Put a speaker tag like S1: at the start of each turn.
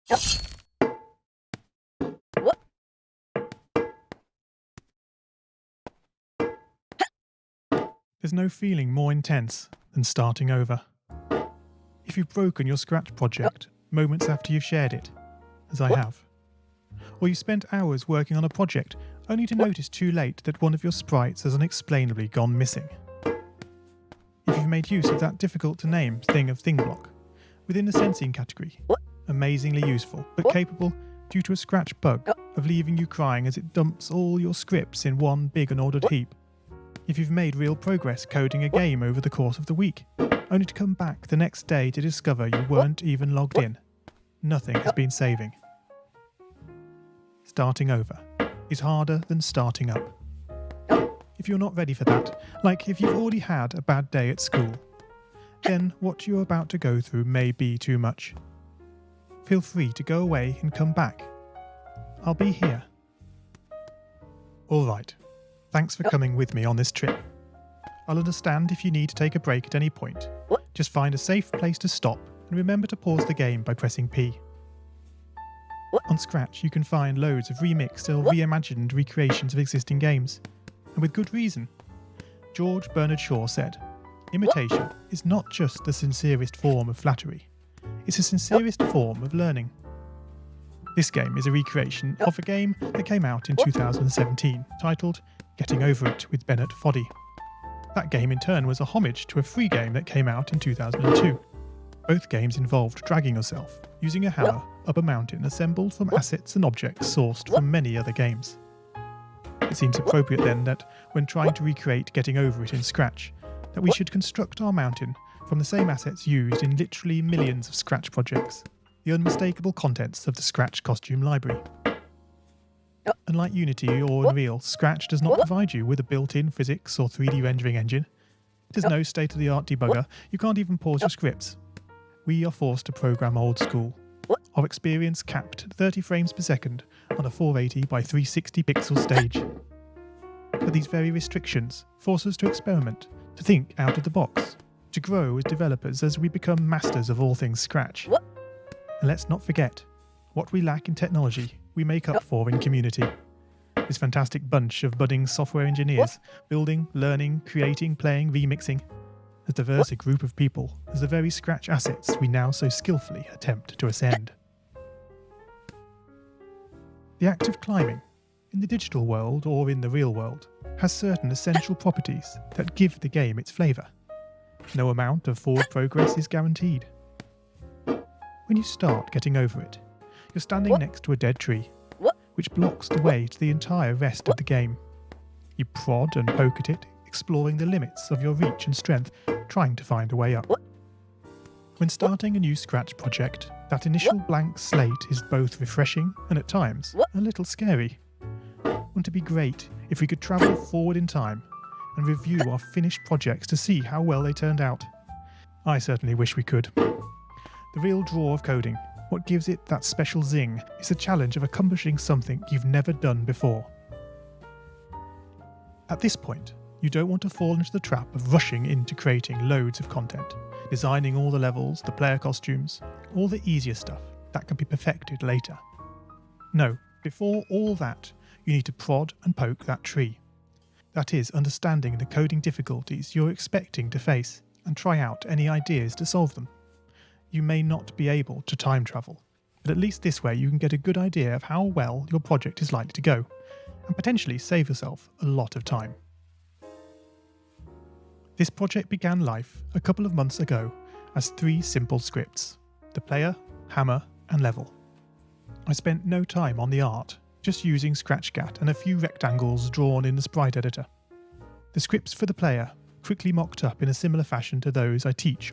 S1: There's no feeling more intense than starting over. If you've broken your Scratch project moments after you've shared it, as I have, or you spent hours working on a project only to notice too late that one of your sprites has unexplainably gone missing. If you've made use of that difficult-to-name thing of thing block within the sensing category, amazingly useful but capable, due to a Scratch bug, of leaving you crying as it dumps all your scripts in one big unordered heap. If you've made real progress coding a game over the course of the week, only to come back the next day to discover you weren't even logged in, nothing has been saving. Starting over is harder than starting up. If you're not ready for that, like if you've already had a bad day at school, then what you're about to go through may be too much. Feel free to go away and come back. I'll be here. Alright, thanks for coming with me on this trip. I'll understand if you need to take a break at any point. Just find a safe place to stop and remember to pause the game by pressing P. On Scratch you can find loads of remixed or reimagined recreations of existing games, and with good reason. George Bernard Shaw said, "Imitation is not just the sincerest form of flattery, it's the sincerest form of learning." This game is a recreation of a game that came out in 2017, titled Getting Over It with Bennett Foddy. That game in turn was a homage to a free game that came out in 2002. Both games involved dragging yourself, using a hammer, up a mountain assembled from assets and objects sourced from many other games. It seems appropriate then that, when trying to recreate Getting Over It in Scratch, that we should construct our mountain from the same assets used in literally millions of Scratch projects, the unmistakable contents of the Scratch costume library. Unlike Unity or Unreal, Scratch does not provide you with a built-in physics or 3D rendering engine. It has no state-of-the-art debugger, you can't even pause your scripts. We are forced to program old school. Our experience capped at 30 frames per second on a 480 by 360 pixel stage. But these very restrictions force us to experiment, to think out of the box, to grow as developers as we become masters of all things Scratch. And let's not forget, what we lack in technology, we make up for in community. This fantastic bunch of budding software engineers, building, learning, creating, playing, remixing, as diverse a group of people as the very Scratch assets we now so skillfully attempt to ascend. The act of climbing, in the digital world or in the real world, has certain essential properties that give the game its flavour. No amount of forward progress is guaranteed. When you start Getting Over It, you're standing next to a dead tree, which blocks the way to the entire rest of the game. You prod and poke at it, exploring the limits of your reach and strength, trying to find a way up. When starting a new Scratch project, that initial blank slate is both refreshing and at times a little scary. Wouldn't it be great if we could travel forward in time and review our finished projects to see how well they turned out? I certainly wish we could. The real draw of coding, what gives it that special zing, is the challenge of accomplishing something you've never done before. At this point, you don't want to fall into the trap of rushing into creating loads of content, designing all the levels, the player costumes, all the easier stuff that can be perfected later. No, before all that, you need to prod and poke that tree. That is, understanding the coding difficulties you're expecting to face and try out any ideas to solve them. You may not be able to time travel, but at least this way you can get a good idea of how well your project is likely to go, and potentially save yourself a lot of time. This project began life a couple of months ago as 3 simple scripts: the player, hammer, and level. I spent no time on the art, just using ScratchGat and a few rectangles drawn in the sprite editor. The scripts for the player quickly mocked up in a similar fashion to those I teach